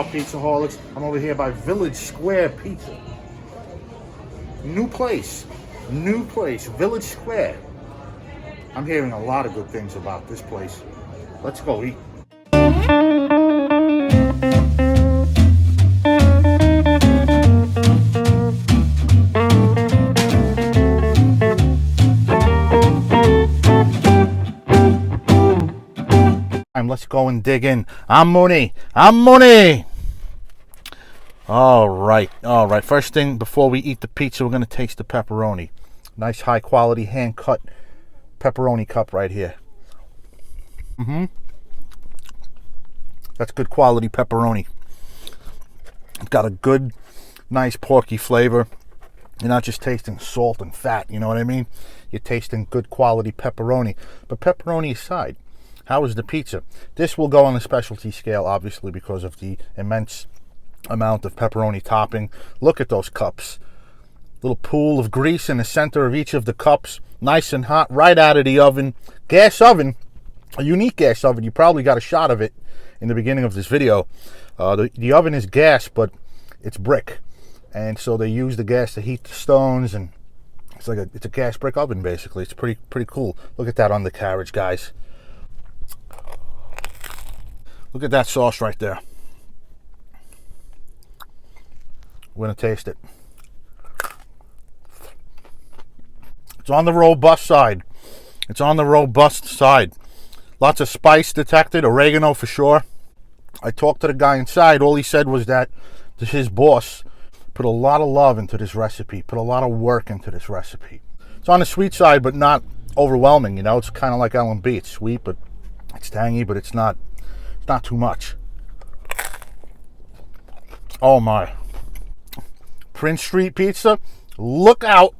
up, Pizza Holics? I'm over here by Village Square Pizza. New place, Village Square. I'm hearing a lot of good things about this place. Let's go eat. Let's go and dig in. I'm money. All right. First thing, before we eat the pizza, we're going to taste the pepperoni. Nice high quality hand cut pepperoni cup right here. That's good quality pepperoni. It's got a good, nice porky flavor. You're not just tasting salt and fat, you know what I mean? You're tasting good quality pepperoni. But pepperoni aside, how is the pizza? This will go on the specialty scale, obviously, because of the immense amount of pepperoni topping. Look at those cups. Little pool of grease in the center of each of the cups. Nice and hot, right out of the oven. Gas oven, a unique gas oven. You probably got a shot of it in the beginning of this video. The oven is gas, but it's brick. And so they use the gas to heat the stones, and it's a gas brick oven, basically. It's pretty cool. Look at that undercarriage, guys. Look at that sauce right there. We're going to taste it. It's on the robust side. Lots of spice detected, oregano for sure. I talked to the guy inside. All he said was that his boss put a lot of love into this recipe, put a lot of work into this recipe. It's on the sweet side, but not overwhelming, you know. It's kind of like L&B. It's sweet, but it's tangy, but it's not too much. Oh my. Prince Street Pizza, look out.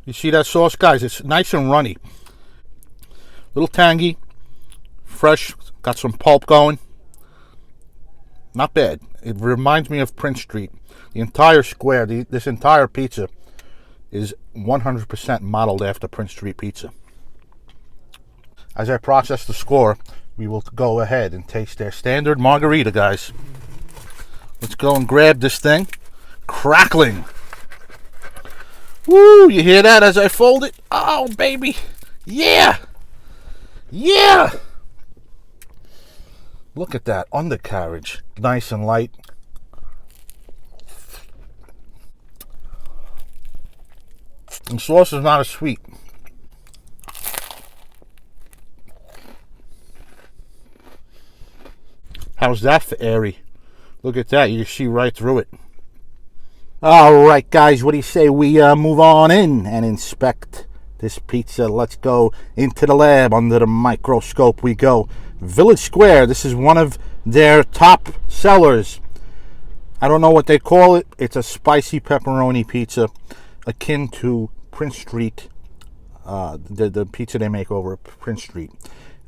You see that sauce, guys? It's nice and runny. Little tangy, fresh, got some pulp going. Not bad. It reminds me of Prince Street. The entire square, this entire pizza is 100% modeled after Prince Street Pizza. As I process the score, we will go ahead and taste their standard margarita, guys. Let's go and grab this thing. Crackling. Woo, you hear that as I fold it? Oh, baby. Yeah. Look at that undercarriage. Nice and light. And sauce is not as sweet. How's that for airy? Look at that. You can see right through it. All right, guys. What do you say we move on in and inspect this pizza? Let's go into the lab. Under the microscope we go. Village Square. This is one of their top sellers. I don't know what they call it. It's a spicy pepperoni pizza akin to Prince Street. The pizza they make over at Prince Street.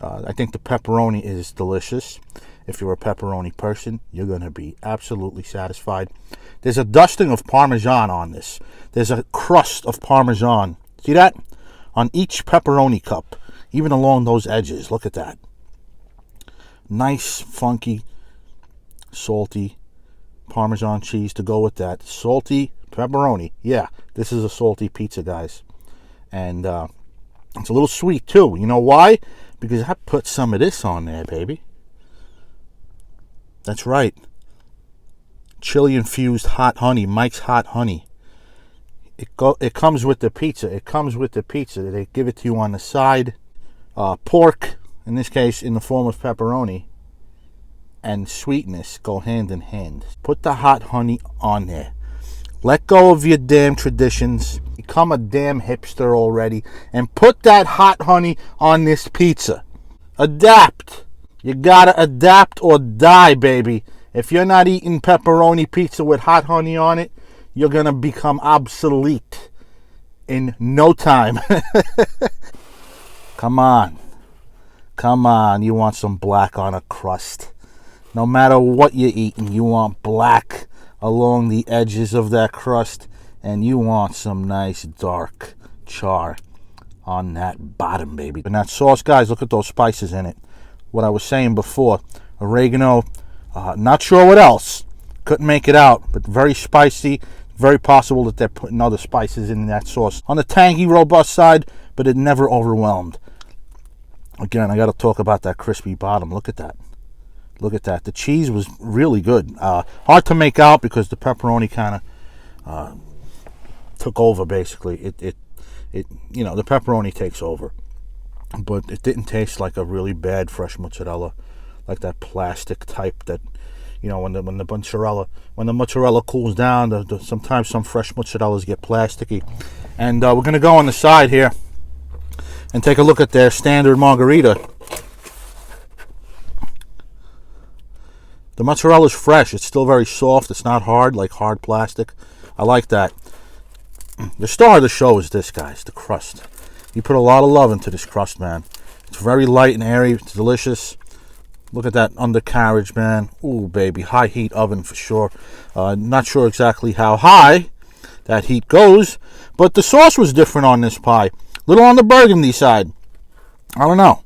I think the pepperoni is delicious. If you're a pepperoni person, you're going to be absolutely satisfied. There's a dusting of Parmesan on this. There's a crust of Parmesan. See that? On each pepperoni cup, even along those edges. Look at that. Nice, funky, salty Parmesan cheese to go with that. Salty pepperoni. Yeah, this is a salty pizza, guys. And it's a little sweet, too. You know why? Because I put some of this on there, baby. That's right. Chili infused hot honey, Mike's Hot Honey. It comes with the pizza. They give it to you on the side. Pork, in this case, in the form of pepperoni, and sweetness go hand in hand. Put the hot honey on there. Let go of your damn traditions. Become a damn hipster already, and put that hot honey on this pizza. Adapt. You gotta adapt or die, baby. If you're not eating pepperoni pizza with hot honey on it, you're gonna become obsolete in no time. Come on. You want some black on a crust. No matter what you're eating, you want black along the edges of that crust, and you want some nice dark char on that bottom, baby. And that sauce, guys, look at those spices in it. What I was saying before, oregano, Not sure what else. Couldn't make it out, but very spicy. Very possible that they're putting other spices in that sauce. On the tangy, robust side, but it never overwhelmed. Again, I got to talk about that crispy bottom. Look at that. Look at that. The cheese was really good. Hard to make out because the pepperoni kind of took over. Basically, it you know, the pepperoni takes over, but it didn't taste like a really bad fresh mozzarella, like that plastic type that, you know, when the mozzarella cools down, sometimes some fresh mozzarellas get plasticky. And we're gonna go on the side here and take a look at their standard margarita. The mozzarella is fresh. It's still very soft. It's not hard, like hard plastic. I like that. The star of the show is this, guys, the crust. You put a lot of love into this crust, man. It's very light and airy. It's delicious. Look at that undercarriage, man. Ooh, baby. High heat oven for sure. Not sure exactly how high that heat goes, but the sauce was different on this pie. Little on the burgundy side. I don't know.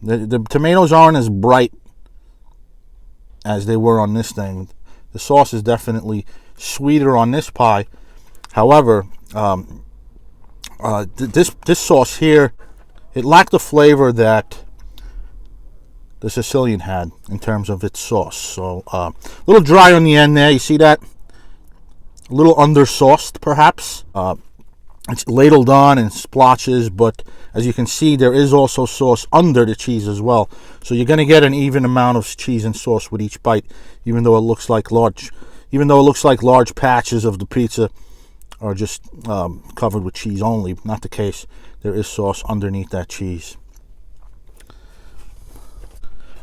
The tomatoes aren't as bright as they were on this thing. The sauce is definitely sweeter on this pie. However, this sauce here, it lacked the flavor that the Sicilian had in terms of its sauce. So a little dry on the end there. You see that? A little undersauced, perhaps. It's ladled on in splotches, but as you can see, there is also sauce under the cheese as well. So you're going to get an even amount of cheese and sauce with each bite, even though it looks like large patches of the pizza are just covered with cheese only. Not the case. There is sauce underneath that cheese.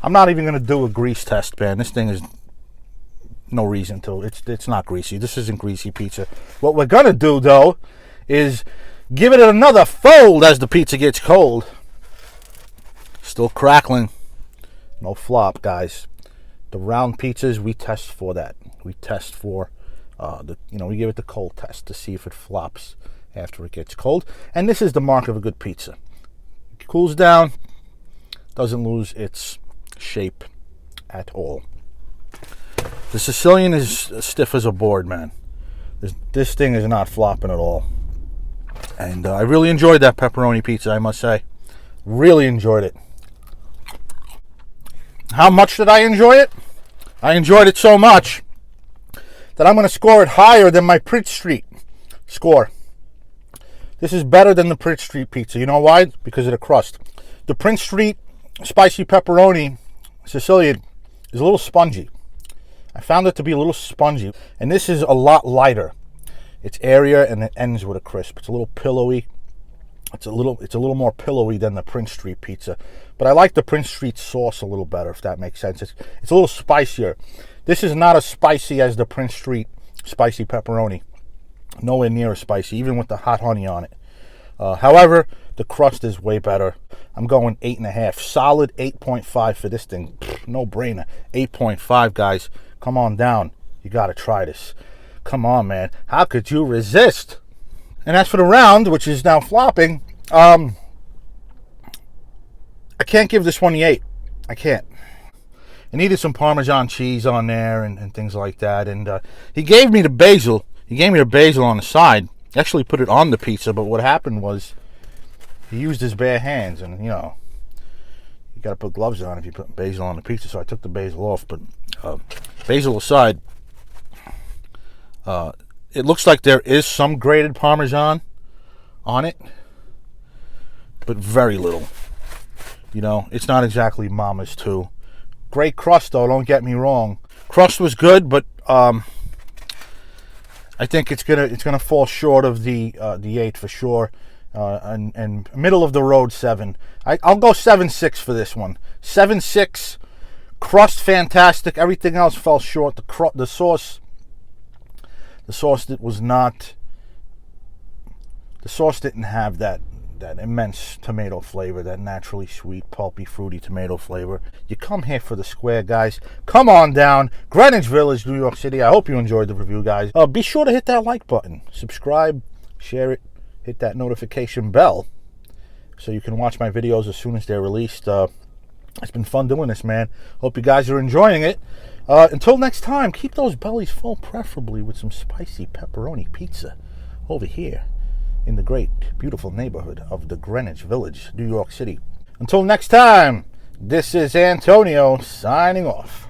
I'm not even going to do a grease test, man. This thing is no reason to. It's not greasy. This isn't greasy pizza. What we're going to do, though, is give it another fold as the pizza gets cold. Still crackling. No flop, guys. The round pizzas, we test for that. We test for, we give it the cold test to see if it flops after it gets cold. And this is the mark of a good pizza. It cools down, doesn't lose its shape at all. The Sicilian is stiff as a board, man. This thing is not flopping at all. And I really enjoyed that pepperoni pizza, I must say. Really enjoyed it. How much did I enjoy it? I enjoyed it so much that I'm going to score it higher than my Prince Street score. This is better than the Prince Street pizza. You know why? Because of the crust. The Prince Street spicy pepperoni Sicilian is a little spongy. I found it to be a little spongy. And this is a lot lighter. It's airier and it ends with a crisp. It's a little pillowy. It's a little more pillowy than the Prince Street pizza. But I like the Prince Street sauce a little better, if that makes sense. It's a little spicier. This is not as spicy as the Prince Street spicy pepperoni. Nowhere near as spicy, even with the hot honey on it. However, the crust is way better. I'm going 8.5. Solid 8.5 for this thing. No brainer. 8.5, guys. Come on down. You got to try this. Come on, man. How could you resist? And as for the round, which is now flopping, I can't give this one the 8. I can't. It needed some Parmesan cheese on there and things like that. And he gave me the basil. He gave me the basil on the side. Actually put it on the pizza, but what happened was he used his bare hands. And, you know, you got to put gloves on if you put basil on the pizza. So I took the basil off. But basil aside, it looks like there is some grated Parmesan on it, but very little. You know, it's not exactly Mama's too. Great crust though, don't get me wrong. Crust was good, but I think it's gonna fall short of the 8 for sure. And middle of the road 7. I'll go 7.6 for this one. 7.6. Crust fantastic. Everything else fell short. The sauce. The sauce didn't have that immense tomato flavor, that naturally sweet, pulpy, fruity tomato flavor. You come here for the square, guys. Come on down. Greenwich Village, New York City. I hope you enjoyed the review, guys. Be sure to hit that like button. Subscribe, share it, hit that notification bell so you can watch my videos as soon as they're released. It's been fun doing this, man. Hope you guys are enjoying it. Until next time, keep those bellies full, preferably with some spicy pepperoni pizza over here in the great, beautiful neighborhood of the Greenwich Village, New York City. Until next time, this is Antonio signing off.